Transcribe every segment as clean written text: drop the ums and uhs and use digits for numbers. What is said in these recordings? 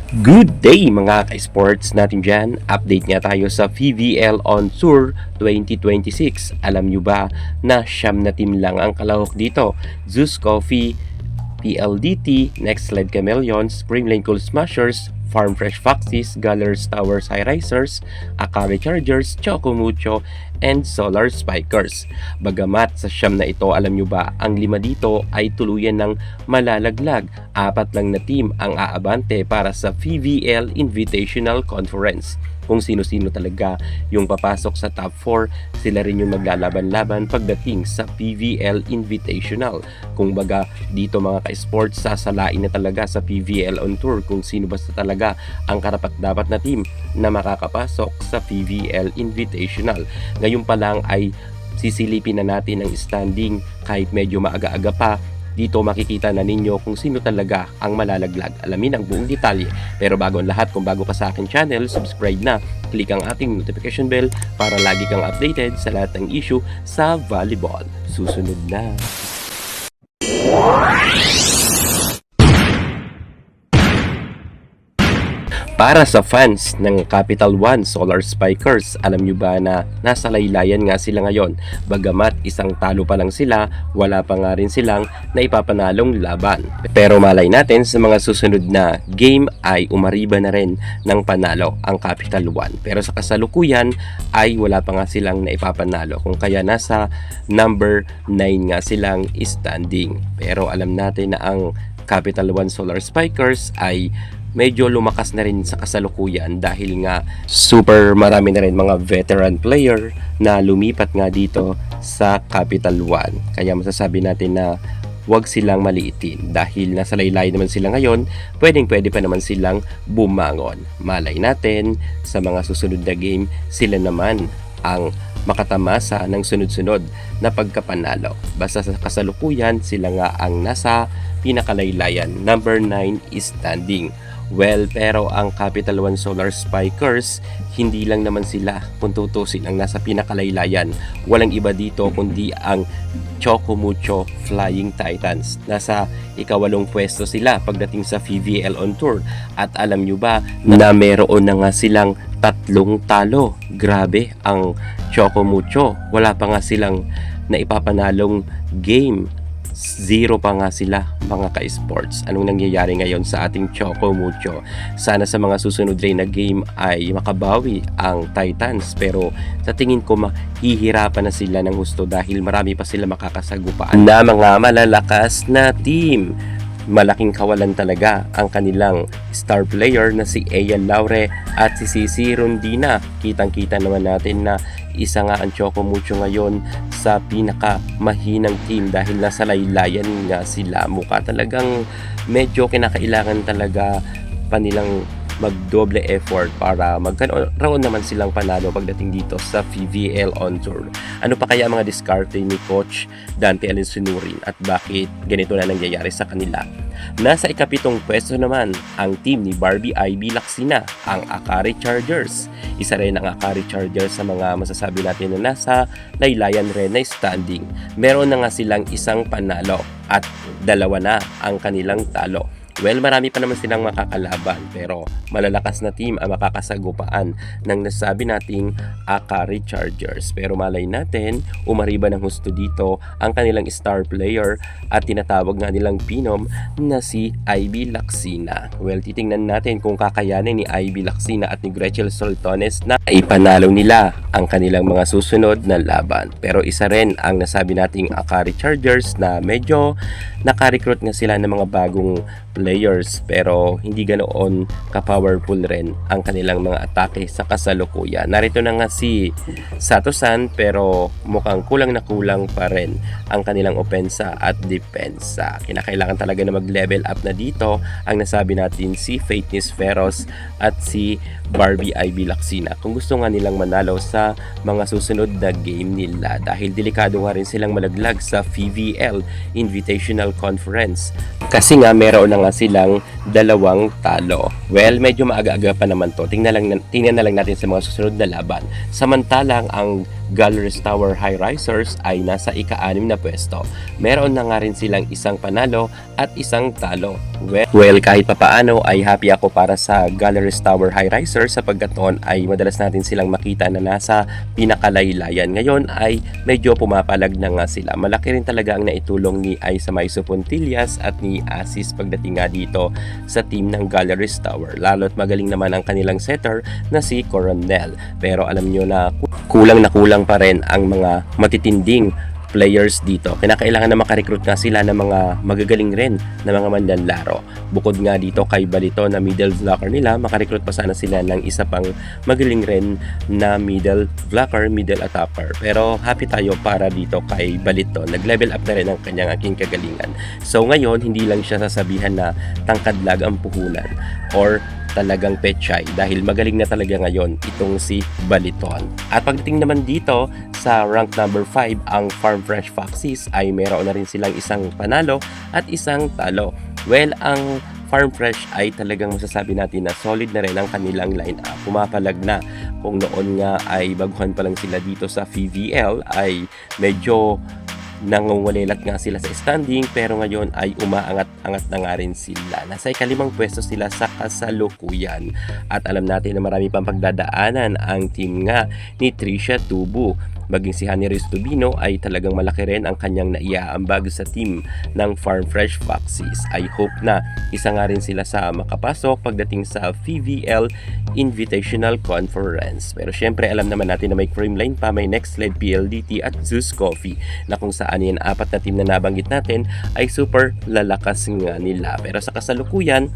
Good day mga ka-sports natin dyan. Update nga tayo sa PVL On Tour 2026. Alam nyo ba na siyam na team lang ang kalahok dito? Zeus Coffee, PLDT, Next Sled Chameleons, Spring Lane Cool Smashers, Farm Fresh Foxes, Gallers Towers High Risers, Akari Chargers, Choco Mucho, and Solar Spikers. Bagamat sa siyam na ito, alam nyo ba, ang lima dito ay tuluyan ng malalaglag. Apat lang na team ang aabante para sa PVL Invitational Conference. Kung sino-sino talaga yung papasok sa top 4, sila rin yung maglalaban-laban pagdating sa PVL Invitational. Kung baga dito mga ka-sports, sasalain na talaga sa PVL On Tour kung sino basta talaga ang karapat-dapat na team na makakapasok sa PVL Invitational. Ngayon pa lang ay sisilipin na natin ang standing kahit medyo maaga-aga pa. Dito makikita na ninyo kung sino talaga ang malalaglag. Alamin ang buong detalye. Pero bago ang lahat, kung bago ka sa akin channel, subscribe na. Click ang ating notification bell para lagi kang updated sa lahat ng issue sa volleyball. Susunod na. Para sa fans ng Capital One Solar Spikers, alam nyo ba na nasa laylayan nga sila ngayon? Bagamat isang talo pa lang sila, wala pa nga rin silang naipapanalong laban. Pero malay natin sa mga susunod na game ay umariba na rin ng panalo ang Capital One. Pero sa kasalukuyan ay wala pa nga silang naipapanalo, kung kaya nasa number 9 nga silang standing. Pero alam natin na ang Capital One Solar Spikers ay medyo lumakas na rin sa kasalukuyan dahil nga super marami na rin mga veteran player na lumipat nga dito sa Capital One. Kaya masasabi natin na huwag silang maliitin dahil nasa laylay naman sila ngayon, pwede pa naman silang bumangon. Malay natin sa mga susunod na game, sila naman ang makatamasa ng sunod-sunod na pagkapanalo. Basta sa kasalukuyan, sila nga ang nasa pinakalaylayan. Number 9 is standing. Well, pero ang Capital One Solar Spikers, hindi lang naman sila kung tutusin ang nasa pinakalaylayan. Walang iba dito kundi ang Choco Mucho Flying Titans. Nasa ikawalong pwesto sila pagdating sa PVL On Tour. At alam nyo ba na meron na nga silang 3 talo? Grabe ang Choco Mucho. Wala pa nga silang naipapanalong game. 0 pa nga sila mga ka-sports. Anong nangyayari ngayon sa ating Choco Mucho? Sana sa mga susunod rin na game ay makabawi ang Titans, pero sa tingin ko mahihirapan na sila ng husto dahil marami pa sila makakasagupaan na mga malalakas na team. Malaking kawalan talaga ang kanilang star player na si Ayan Laure at si Cici Rondina. Kitang-kita naman natin na isa nga ang Choco Mucho ngayon sa pinaka mahinang team dahil nasa laylayan nga sila. Mukha talagang medyo kinakailangan talaga pa nilang magdoble effort para magkaroon naman silang panalo pagdating dito sa PVL On Tour. Ano pa kaya ang mga diskarte ni Coach Dante Alinsunurin at bakit ganito na nangyayari sa kanila? Nasa ikapitong pwesto naman ang team ni Barbie Ivy Laksina, ang Akari Chargers. Isa rin ang Akari Chargers sa mga masasabi natin na nasa laylayan rin na standing. Meron na nga silang isang panalo at 2 na ang kanilang talo. Well, marami pa naman silang makakalaban pero malalakas na team ang makakasagupaan ng nasabi nating Akari Chargers. Pero malay natin, umariba ng husto dito ang kanilang star player at tinatawag nga nilang Pinom na si Ivy Laksina. Well, titingnan natin kung kakayanin ni Ivy Laksina at ni Gretchen Soltones na ipanalo nila ang kanilang mga susunod na laban. Pero isa rin ang nasabi nating Akari Chargers na medyo nakarecruit nga sila ng mga bagong players pero hindi ganoon ka-powerful rin ang kanilang mga atake sa kasalukuyan. Narito na nga si Sato-san pero mukhang kulang na kulang pa rin ang kanilang opensa at depensa. Kinakailangan talaga na mag-level up na dito ang nasabi natin si Faitness Feroz at si Barbie Ivy Laksina kung gusto nga nilang manalo sa mga susunod na game nila dahil delikado nga rin silang malaglag sa PVL Invitational Conference kasi nga meron na nga silang 2 talo. Well, medyo maaga-aga pa naman to. Tingnan na lang natin sa mga susunod na laban. Samantalang ang Galleries Tower High Risers ay nasa ika-6 na pwesto. Meron na nga rin silang isang panalo at isang talo. Well, kahit papaano ay happy ako para sa Galleries Tower High Risers sapagkat noon ay madalas natin silang makita na nasa pinakalaylayan. Ngayon ay medyo pumapalag na nga sila. Malaki rin talaga ang naitulong ni Aiza Maiso Puntillas at ni Asis pagdating nga dito sa team ng Galleries Tower. Lalo't magaling naman ang kanilang setter na si Coronel. Pero alam nyo na kulang pa rin ang mga matitinding players dito. Kinakailangan na makarecruit nga sila ng mga magagaling rin na mga manlalaro. Bukod nga dito kay Balito na middle blocker nila, makarecruit pa sana sila ng isa pang magaling rin na middle blocker, middle attacker. Pero happy tayo para dito kay Balito. Nag-level up na rin ang kanyang aking kagalingan. So ngayon, hindi lang siya sasabihan na tangkadlag ang puhunan or talagang pechay dahil magaling na talaga ngayon itong si Baliton. At pagdating naman dito sa rank number 5, ang Farm Fresh Foxes ay meron na rin silang isang panalo at isang talo. Well, ang Farm Fresh ay talagang masasabi natin na solid na rin ang kanilang line-up. Pumapalag na. Kung noon nga ay baguhan pa lang sila dito sa VVL ay medyo nangungulilat nga sila sa standing, pero ngayon ay umaangat-angat na nga rin sila. Nasa ika-5 pwesto sila sa kasalukuyan. At alam natin na marami pang pagdadaanan ang team nga ni Trisha Tubu. Maging si Honey Riz Tubino ay talagang malaki rin ang kanyang naiaambag sa team ng Farm Fresh Foxes. I hope na isa nga rin sila sa makapasok pagdating sa VVL Invitational Conference. Pero syempre alam naman natin na may Creamline pa, may Nextled, PLDT at Zeus Coffee na kung saan yan 4 na team na nabanggit natin ay super lalakas nga nila. Pero sa kasalukuyan,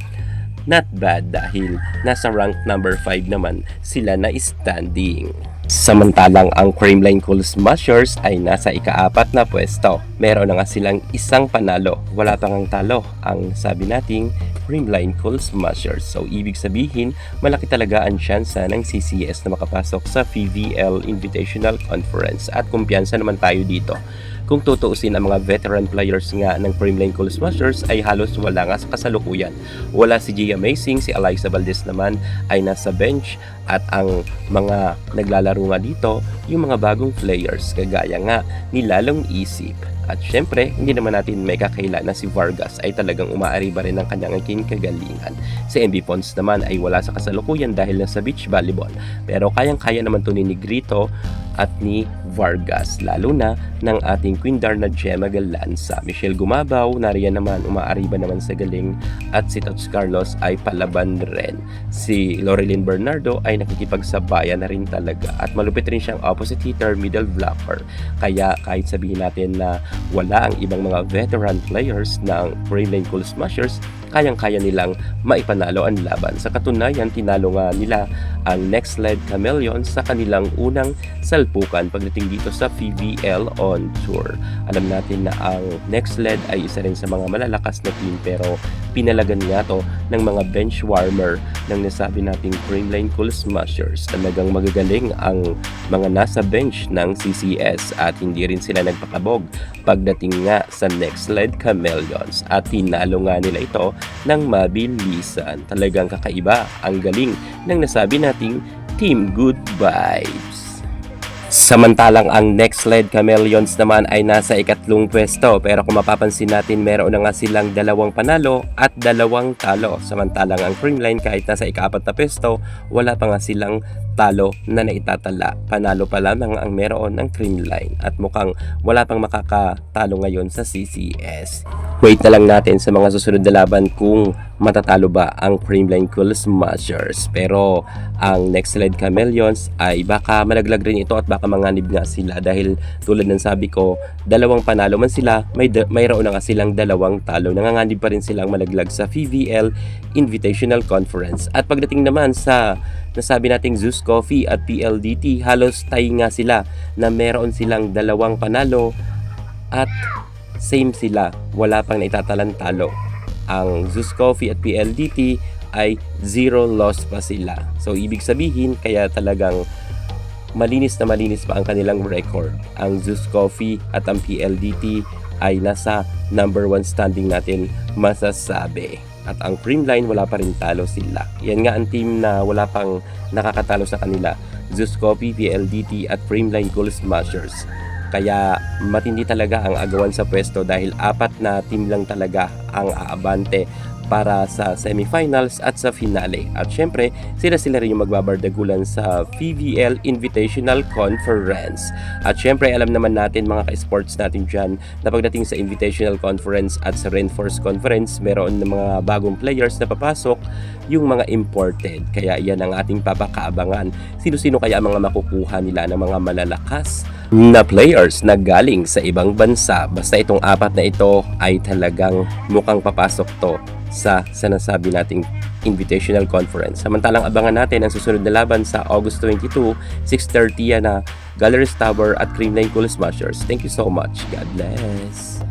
not bad dahil nasa rank number 5 naman sila na standing. Samantalang ang Creamline Cool Smashers ay nasa ika-4 na pwesto. Meron na nga silang isang panalo. Wala pang ang talo ang sabi nating Creamline Cool Smashers. So ibig sabihin, malaki talaga ang tsansa ng CCS na makapasok sa VVL Invitational Conference. At kumpiyansa naman tayo dito. Kung tutuusin ang mga veteran players nga ng Creamline Cool Smashers ay halos wala nga sa kasalukuyan. Wala si Gia Amazing, si Eliza Valdez naman ay nasa bench at ang mga naglalaro nga dito, yung mga bagong players kagaya nga ni Lalong Isip. At syempre, hindi naman natin may kakaila na si Vargas ay talagang umaariba rin ng kanyang aking kagalingan. Si MB Pons naman ay wala sa kasalukuyan dahil nasa beach volleyball. Pero kayang-kaya naman to ni Negrito at ni Vargas, lalo na ng ating Queen Darna Gemma Galanza. Michelle Gumabaw, nariyan naman, umaariba naman sa galing, at si Tots Carlos ay palaban rin. Si Loreline Bernardo ay nakikipagsabayan na rin talaga at malupit rin siyang opposite hitter, middle blocker. Kaya kahit sabihin natin na wala ang ibang mga veteran players ng Creamline Cool Smashers, kayang-kaya nilang maipanalo ang laban. Sa katunayan, tinalo nga nila ang Nextled Chameleons sa kanilang unang salpukan pagdating dito sa VVL on Tour. Alam natin na ang Nextled ay isa rin sa mga malalakas na team, pero pinalagan nga to ng mga bench warmer ng nasabi nating Creamline Cool Smashers. Talagang magagaling ang mga nasa bench ng CCS at hindi rin sila nagpakabog pagdating nga sa Nextled Chameleons at tinalo nga nila ito ng mabilisan. Talagang kakaiba ang galing ng nasabi nating Team Good Vibes. Samantalang ang Nextled Chameleons naman ay nasa ika-3 pwesto, pero kung mapapansin natin meron na nga silang 2 panalo at 2 talo. Samantalang ang Creamline kahit nasa ika-4 na pwesto, wala pa nga silang talo na naitatala. Panalo pa lamang ang meron ng Creamline at mukhang wala pang makakatalo ngayon sa CCS. Wait na lang natin sa mga susunod na laban kung matatalo ba ang Creamline Cool Smashers. Pero ang Nextled Chameleons ay baka malaglag rin ito at baka manganib nga sila dahil tulad ng sabi ko, 2 panalo man sila, mayroon na nga silang 2 talo. Nanganganib pa rin silang malaglag sa VVL Invitational Conference. At pagdating naman sa nasabi nating Zeus Coffee at PLDT, halos tie nga sila na meron silang 2 panalo at same sila, wala pang naitatalang talo. Ang Zeus Coffee at PLDT ay 0 loss pa sila. So ibig sabihin, kaya talagang malinis na malinis pa ang kanilang record. Ang Zeus Coffee at ang PLDT ay nasa number 1 standing natin masasabi. At ang Creamline wala pa rin talo sila. Yan nga ang team na wala pang nakakatalo sa kanila. Zeus Coffee, PLDT at Creamline Gold Smashers. Kaya matindi talaga ang agawan sa pwesto dahil 4 na team lang talaga ang aabante para sa semifinals at sa finale. At syempre, sila rin yung magbabardagulan sa PVL Invitational Conference. At syempre, alam naman natin mga ka-sports natin dyan na pagdating sa Invitational Conference at sa Reinforced Conference, meron ng mga bagong players na papasok, yung mga imported. Kaya yan ang ating papakaabangan. Sino-sino kaya ang mga makukuha nila ng mga malalakas na players na galing sa ibang bansa. Basta itong 4 na ito ay talagang mukhang papasok to sa sinasabi nating Invitational Conference. Samantalang abangan natin ang susunod na laban sa August 22, 6:30 na Galleries Tower at Creamline Gold Smashers. Thank you so much. God bless.